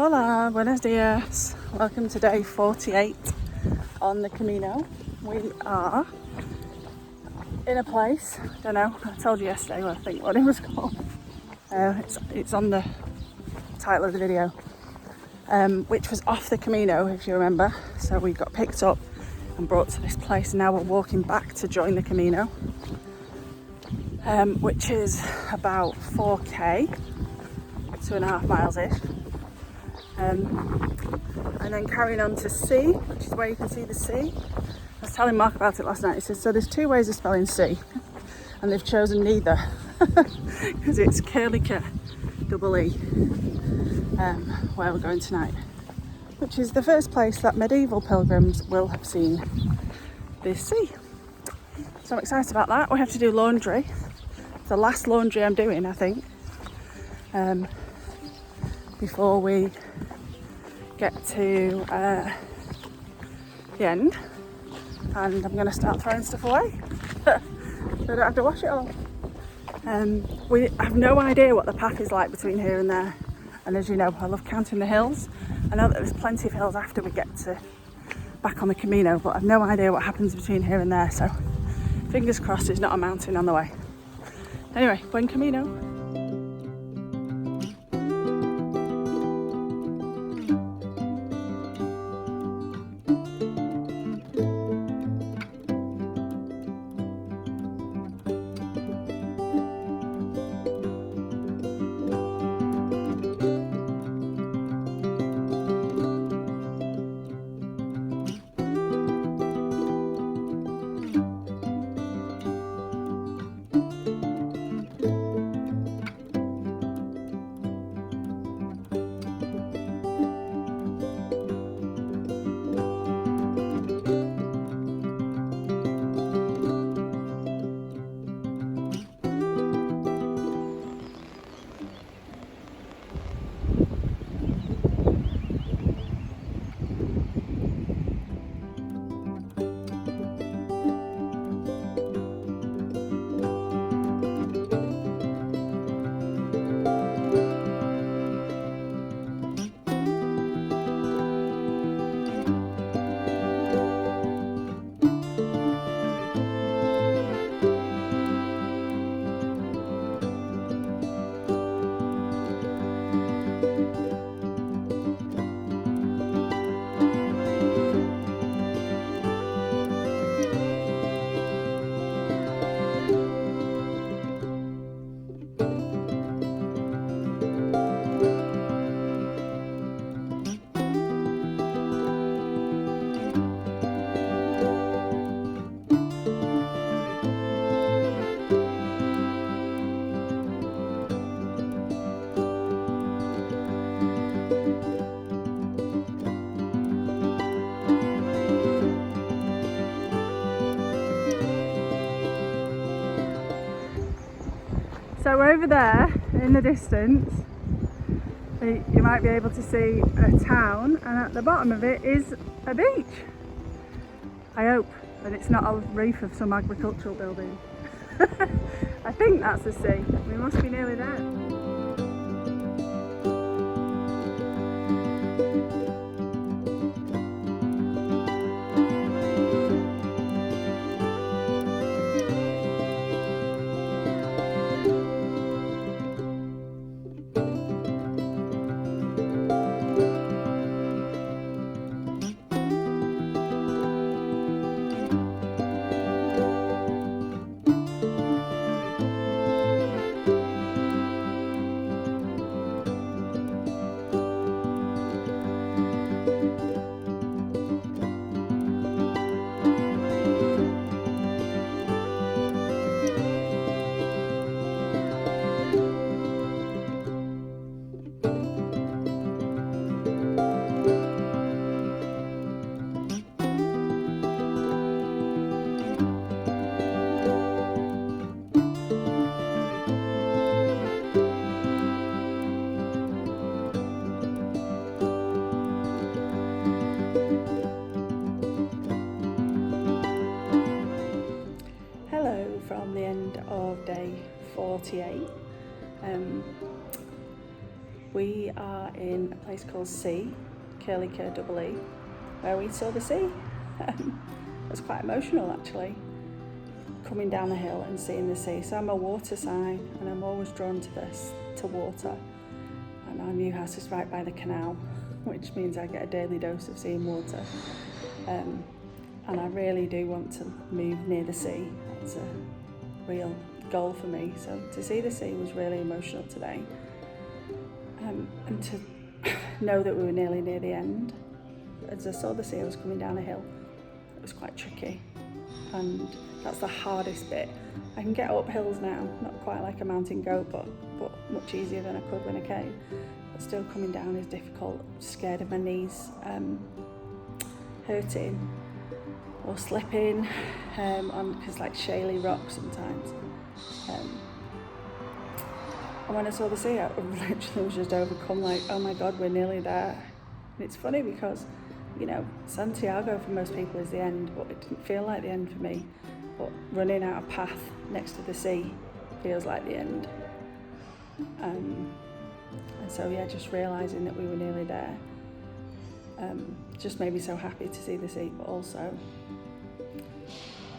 Hola, buenos dias. Welcome to day 48 on the Camino. We are in a place, I don't know, I told you yesterday what it was called. It's on the title of the video, which was off the Camino, if you remember. So we got picked up and brought to this place, and now we're walking back to join the Camino, which is about 4k, 2.5 miles-ish. And then carrying on to C, which is where you can see the sea. I was telling Mark about it last night. He says, so there's two ways of spelling C, and they've chosen neither because it's Curlica double E, where we're going tonight, which is the first place that medieval pilgrims will have seen this sea. So I'm excited about that. We have to do laundry. It's the last laundry I'm doing, I think, before we get to the end, and I'm going to start throwing stuff away so I don't have to wash it all. We have no idea what the path is like between here and there, and as you know, I love counting the hills. I know that there's plenty of hills after we get to back on the Camino, but I've no idea what happens between here and there, so fingers crossed there's not a mountain on the way. Anyway, buen Camino. So over there in the distance you might be able to see a town, and at the bottom of it is a beach. I hope that it's not a reef of some agricultural building. I think that's the sea. We must be nearly there. we are in a place called Sea, Curly Cur Double E, where we saw the sea. It was quite emotional actually, coming down the hill and seeing the sea. So I'm a water sign and I'm always drawn to water. And our new house is right by the canal, which means I get a daily dose of seeing water. And I really do want to move near the sea. That's a real goal for me. So to see the sea was really emotional today. And to know that we were nearly near the end. As I saw the sea, I was coming down a hill. It was quite tricky. And that's the hardest bit. I can get up hills now, not quite like a mountain goat, but much easier than I could when I came. But still coming down is difficult. I'm scared of my knees hurting or slipping on, because like shaly rocks sometimes. And when I saw the sea, I literally was just overcome, like, oh my God, we're nearly there. And it's funny because, you know, Santiago for most people is the end, but it didn't feel like the end for me. But running out a path next to the sea feels like the end. And so, yeah, just realising that we were nearly there just made me so happy to see the sea, but also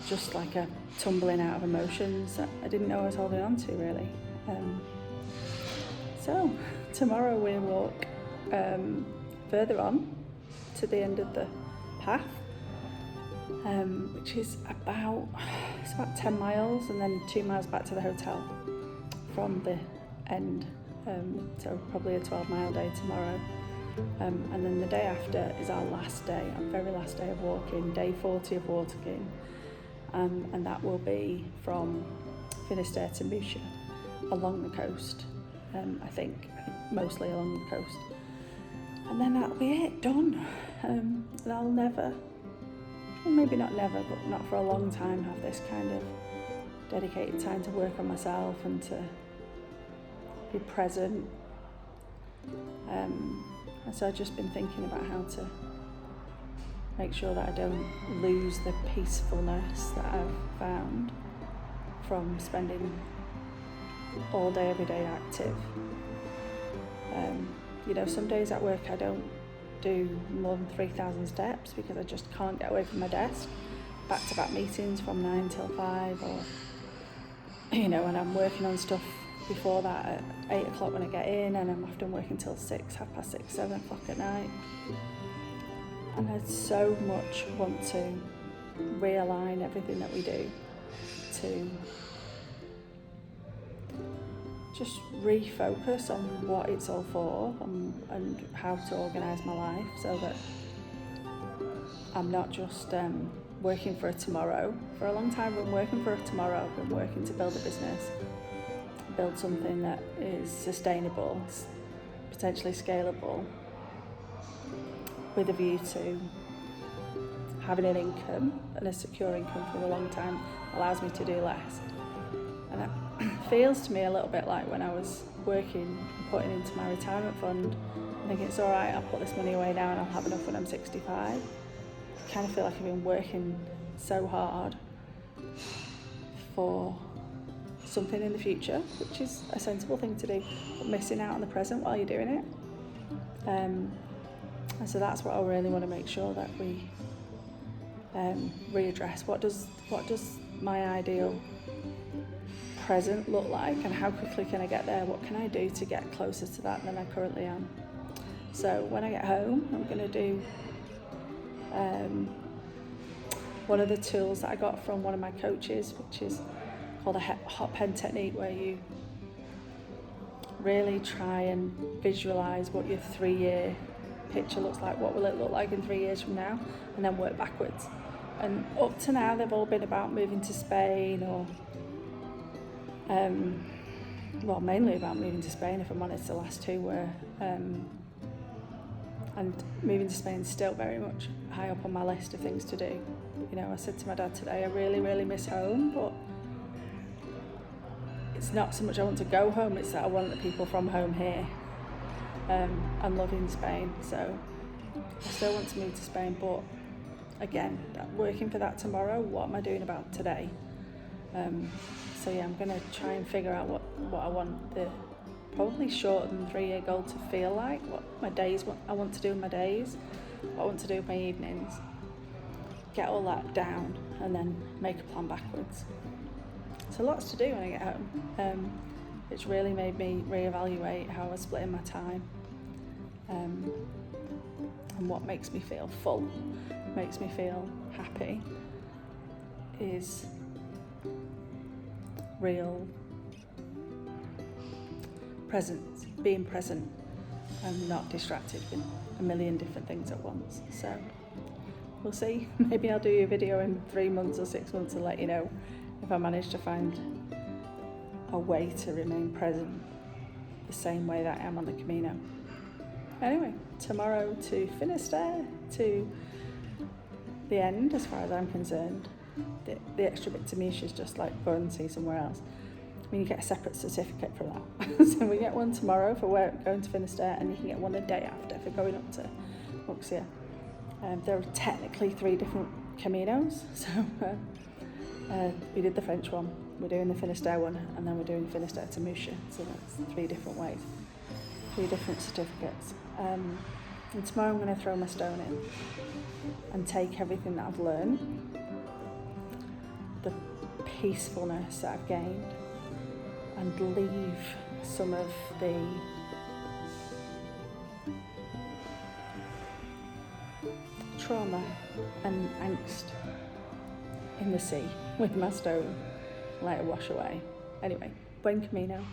just like a tumbling out of emotions that I didn't know I was holding on to, really. So tomorrow we'll walk further on to the end of the path, which is about 10 miles and then 2 miles back to the hotel from the end. So probably a 12-mile day tomorrow. And then the day after is our last day, our very last day of walking, day 40 of walking. And that will be from Finisterre to Musha, along the coast, I think mostly along the coast. And then that'll be it, done. And I'll never, well maybe not never, but not for a long time, have this kind of dedicated time to work on myself and to be present. And so I've just been thinking about how to make sure that I don't lose the peacefulness that I've found from spending all day, every day active. You know, some days at work I don't do more than 3,000 steps because I just can't get away from my desk. Back-to-back meetings from 9 till 5, or, you know, and I'm working on stuff before that at 8 o'clock when I get in, and I'm often working till 6, 6:30, 7 o'clock at night. And I so much want to realign everything that we do to just refocus on what it's all for and how to organise my life so that I'm not just working for a tomorrow. For a long time I've been working for a tomorrow. I've been working to build a business, build something that is sustainable, potentially scalable, with a view to having an income, and a secure income for a long time allows me to do less. And it feels to me a little bit like when I was working and putting into my retirement fund, thinking it's all right, I'll put this money away now and I'll have enough when I'm 65. I kind of feel like I've been working so hard for something in the future, which is a sensible thing to do, but missing out on the present while you're doing it. And so that's what I really want to make sure that we readdress. What does my ideal present look like, and how quickly can I get there? What can I do to get closer to that than I currently am? So when I get home, I'm going to do one of the tools that I got from one of my coaches, which is called a hot pen technique, where you really try and visualize what your 3-year picture looks like. What will it look like in 3 years from now, and then work backwards. And up to now they've all been about moving to Spain, or well, mainly about moving to Spain, if I'm honest. The last two were and moving to Spain is still very much high up on my list of things to do. You know, I said to my dad today, I really miss home, but it's not so much I want to go home, it's that I want the people from home here. I'm loving Spain, so I still want to move to Spain, but again, working for that tomorrow, what am I doing about today? So yeah, I'm going to try and figure out what I want the probably shorter than the 3-year goal to feel like, what I want to do in my days, what I want to do in my evenings, get all that down and then make a plan backwards. So lots to do when I get home. It's really made me reevaluate how I split in my time, and what makes me feel full, makes me feel happy, is real presence, being present and not distracted with a million different things at once. So we'll see. Maybe I'll do a video in 3 months or 6 months and let you know if I manage to find a way to remain present the same way that I am on the Camino. Anyway, tomorrow to Finisterre, to the end as far as I'm concerned. The extra bit to me is just like go and see somewhere else. I mean, you get a separate certificate for that. So we get one tomorrow for going to Finisterre, and you can get one the day after for going up to Muxia. There are technically 3 different Caminos, so we did the French one, we're doing the Finisterre one, and then we're doing Finisterre to Muscia. So that's 3 different ways, 3 different certificates. And tomorrow I'm going to throw my stone in and take everything that I've learned, the peacefulness that I've gained, and leave some of the trauma and angst in the sea with my stone, let it wash away. Anyway, buen camino.